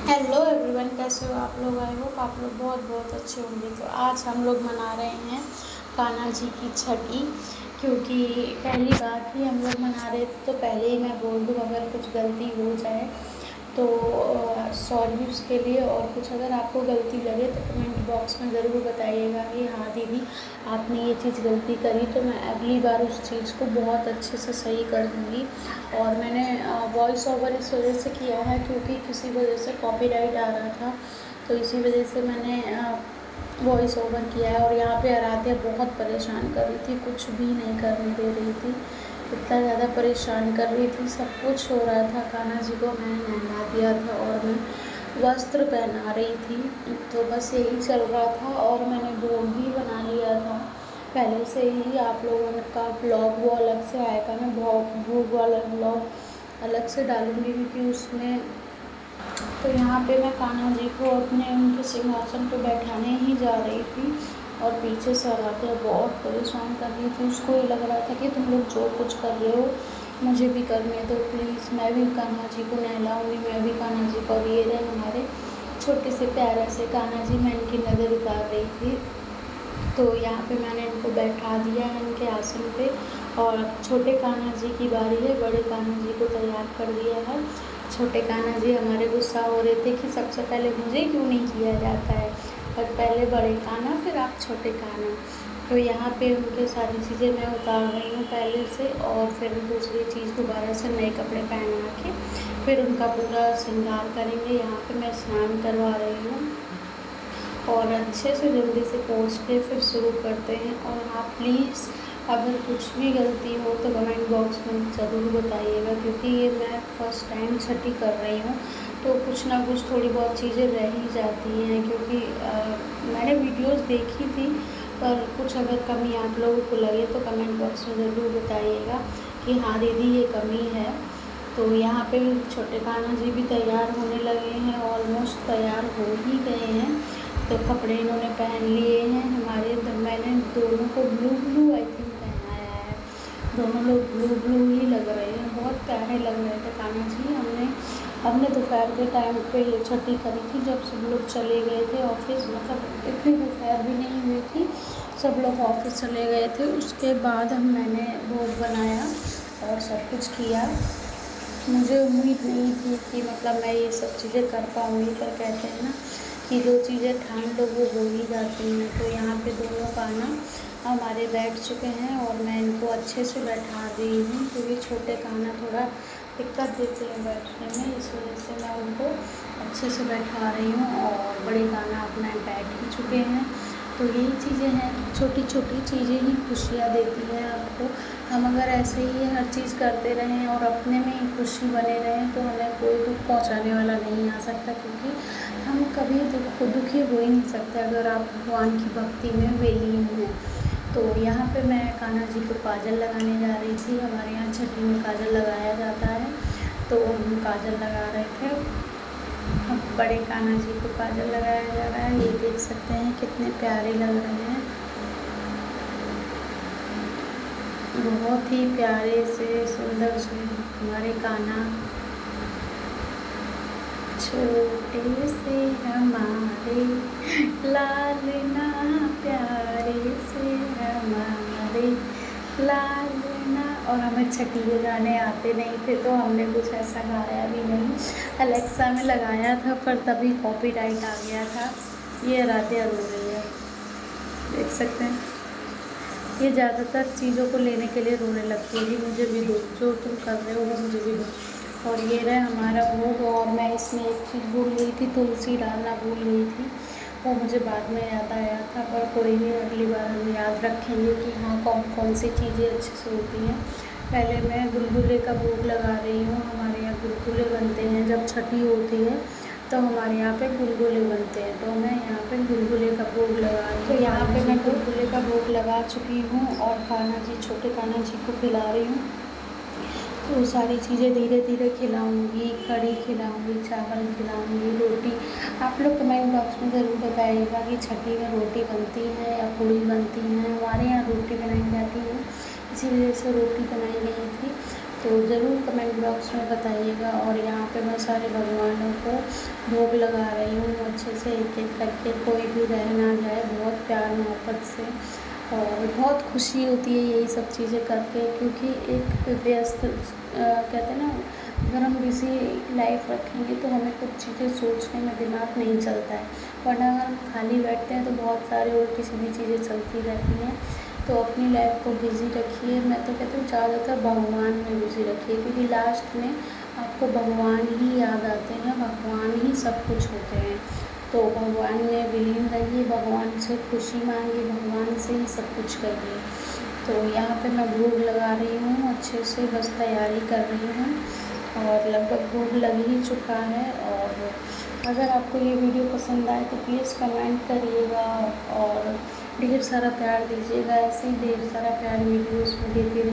Hello everyone, कैसे हो आप लोग। आई होप आप लोग बहुत बहुत अच्छे होंगे। तो आज हम लोग मना रहे हैं कान्हा जी की छठी, क्योंकि पहली बार ही हम लोग मना रहे थे। तो पहले ही मैं बोल दूँ, अगर कुछ गलती हो जाए तो सॉरी उसके लिए। और कुछ अगर आपको गलती लगे तो कमेंट बॉक्स में ज़रूर बताइएगा कि हाँ दीदी आपने ये चीज़ गलती करी, तो मैं अगली बार उस चीज़ को बहुत अच्छे से सही कर दूँगी। और मैंने वॉइस ओवर इस वजह से किया है क्योंकि किसी वजह से कॉपीराइट आ रहा था, तो इसी वजह से मैंने वॉइस ओवर किया है। और यहाँ पे आराध्या बहुत परेशान कर रही थी, कुछ भी नहीं करने दे रही थी, इतना ज़्यादा परेशान कर रही थी। सब कुछ हो रहा था, कान्हा जी को मैंने नहला दिया था और मैं वस्त्र पहना रही थी, तो बस यही चल रहा था। और मैंने भोग भी बना लिया था पहले से ही। आप लोगों का ब्लॉग वो अलग से आएगा, मैं भोग वाला ब्लॉग अलग से डालूँगी, क्योंकि उसमें तो यहाँ पे मैं कान्हा जी को अपने उनके सिंहासन पे बैठाने ही जा रही थी, और पीछे से आराध्या बहुत परेशान कर रही थी। उसको ये लग रहा था कि तुम लोग जो कुछ कर रहे हो मुझे भी करने दो प्लीज़, मैं भी कान्हा जी को नहलाऊंगी, मैं भी कान्हा जी को। ये रहे हमारे छोटे से प्यारे से कान्हा जी, मैं इनकी नज़र उतार रही थी। तो यहाँ पे मैंने इनको बैठा दिया है इनके आसन पे, और अब छोटे कान्हा जी की बारी है। बड़े कान्हा जी को तैयार कर दिया है। छोटे कान्हा जी हमारे गुस्सा हो रहे थे कि सबसे पहले मुझे क्यों नहीं किया जाता है, और पहले बड़े कान्हा फिर आप छोटे कान्हा। तो यहाँ पे उनके सारी चीज़ें मैं उतार रही हूँ पहले से, और फिर दूसरी चीज़ दोबारा से नए कपड़े पहना के फिर उनका पूरा श्रृंगार करेंगे। यहाँ पे मैं स्नान करवा रही हूँ, और अच्छे से जल्दी से पहुँच के फिर शुरू करते हैं। और हाँ प्लीज़, अगर कुछ भी गलती हो तो कमेंट बॉक्स में ज़रूर बताइएगा, क्योंकि ये मैं फ़र्स्ट टाइम छठी कर रही हूँ, तो कुछ ना कुछ थोड़ी बहुत चीज़ें रह ही जाती हैं। क्योंकि मैंने वीडियोस देखी थी, पर कुछ अगर कमी आप लोगों को लगे तो कमेंट बॉक्स में ज़रूर बताइएगा कि हाँ दीदी ये कमी है। तो यहाँ पे छोटे कान्हा जी भी तैयार होने लगे हैं, ऑलमोस्ट तैयार हो ही गए हैं। तो कपड़े इन्होंने पहन लिए हैं हमारे, तो मैंने दोनों को ब्लू ब्लू आई थिंक पहनाया है। दोनों लोग ब्लू ब्लू ही लग रहे हैं, बहुत प्यारे लग रहे थे कान्हा जी। हमने दोपहर के टाइम पे ये छठी करी थी, जब सब लोग चले गए थे ऑफिस, मतलब इतनी दोपहर भी नहीं हुई थी, सब लोग ऑफिस चले गए थे। उसके बाद मैंने भोग बनाया और सब कुछ किया। मुझे उम्मीद नहीं थी कि मतलब मैं ये सब चीज़ें कर पाऊँगी, पर कहते हैं ना कि जो चीज़ें ठान लो वो हो ही जाती हैं। तो यहाँ पे दोनों कान्हा हमारे बैठ चुके हैं, और मैं इनको अच्छे से बैठा रही हूँ, क्योंकि छोटे कान्हा थोड़ा दिक्कत देते हैं बैठने में, इस वजह से मैं उनको अच्छे से बैठा रही हूँ। और बड़े कान्हा अपना बैठ ही चुके हैं। तो यही चीज़ें हैं, छोटी छोटी चीज़ें ही खुशियाँ देती हैं आपको। हम अगर ऐसे ही हर चीज़ करते रहें और अपने में ही खुशी बने रहें तो हमें कोई दुख पहुंचाने वाला नहीं आ सकता, क्योंकि हम कभी दुखी हो ही नहीं सकते अगर आप भगवान की भक्ति में लीन हैं। तो यहाँ पे मैं कान्हा जी को काजल लगाने जा रही थी। हमारे यहाँ छठी में काजल लगाया जाता है, तो हम काजल लगा रहे थे। अब बड़े कान्हा जी को काजल लगाया जा रहा है, ये देख सकते हैं कितने प्यारे लग रहे हैं, बहुत ही प्यारे से सुंदर से हमारे कान्हा। छोटे से हमारे लालना, प्यारे से हमारे लालना। और हमें छठी के गाने आते नहीं थे, तो हमने कुछ ऐसा गाया भी नहीं। अलेक्सा में लगाया था, पर तभी कॉपीराइट आ गया था। ये राधे रो रही है, देख सकते हैं। ये ज़्यादातर चीज़ों को लेने के लिए रोने लगती है कि मुझे भी दो, जो तुम कर रहे हो वो मुझे भी दो। और ये रहा हमारा भोग। और मैं इसमें एक चीज़ भूल गई थी, तुलसी डालना भूल गई थी, वो मुझे बाद में याद आया था। पर कोई नहीं, अगली बार हम याद रखेंगे कि हाँ कौन कौन सी चीज़ें अच्छे से होती हैं। पहले मैं गुलगुले का भोग लगा रही हूँ। हमारे यहाँ गुलगुले बनते हैं, जब छठी होती है तो हमारे यहाँ पे गुलगुले बनते हैं, तो मैं यहाँ पे गुलगुले का भोग लगा रही हूँ। तो यहाँ पे मैं गुलगुले का भोग लगा चुकी हूँ, और कान्हा जी, छोटे कान्हा जी को खिला रही हूँ। तो सारी चीज़ें धीरे धीरे खिलाऊंगी, कढ़ी खिलाऊंगी, चावल खिलाऊंगी, रोटी। आप लोग कमेंट बॉक्स में ज़रूर बताइएगा कि छठी में रोटी बनती है या पूड़ी बनती है। हमारे यहाँ रोटी बनाई जाती है, इसी वजह से रोटी बनाई गई थी। तो ज़रूर कमेंट बॉक्स में बताइएगा। और यहाँ पे मैं सारे भगवानों को भोग लगा रही हूँ अच्छे से, एक एक करके, कोई भी रह ना जाए, बहुत प्यार मोहब्बत से। और बहुत खुशी होती है यही सब चीज़ें करके, क्योंकि एक व्यस्त कहते हैं ना, अगर हम बिज़ी लाइफ रखेंगे तो हमें कुछ चीज़ें सोचने में दिमाग नहीं चलता है, वरना अगर हम खाली बैठते हैं तो बहुत सारे उल्टी सीधी चीज़ें चलती रहती हैं। तो अपनी लाइफ को बिज़ी रखिए। मैं तो कहती हूँ ज़्यादातर भगवान में बिज़ी रखिए, क्योंकि लास्ट में आपको भगवान ही याद आते हैं, भगवान ही सब कुछ होते हैं। तो भगवान में विलीन रहिए, भगवान से खुशी मांगिए, भगवान से ही सब कुछ करिए। तो यहाँ पे मैं भोग लगा रही हूँ अच्छे से, बस तैयारी कर रही हूँ और लगभग भोग लग ही चुका है। और अगर आपको ये वीडियो पसंद आए तो प्लीज़ कमेंट करिएगा और ढेर सारा प्यार दीजिएगा। ऐसे ही ढेर सारा प्यार वीडियोज़ में देती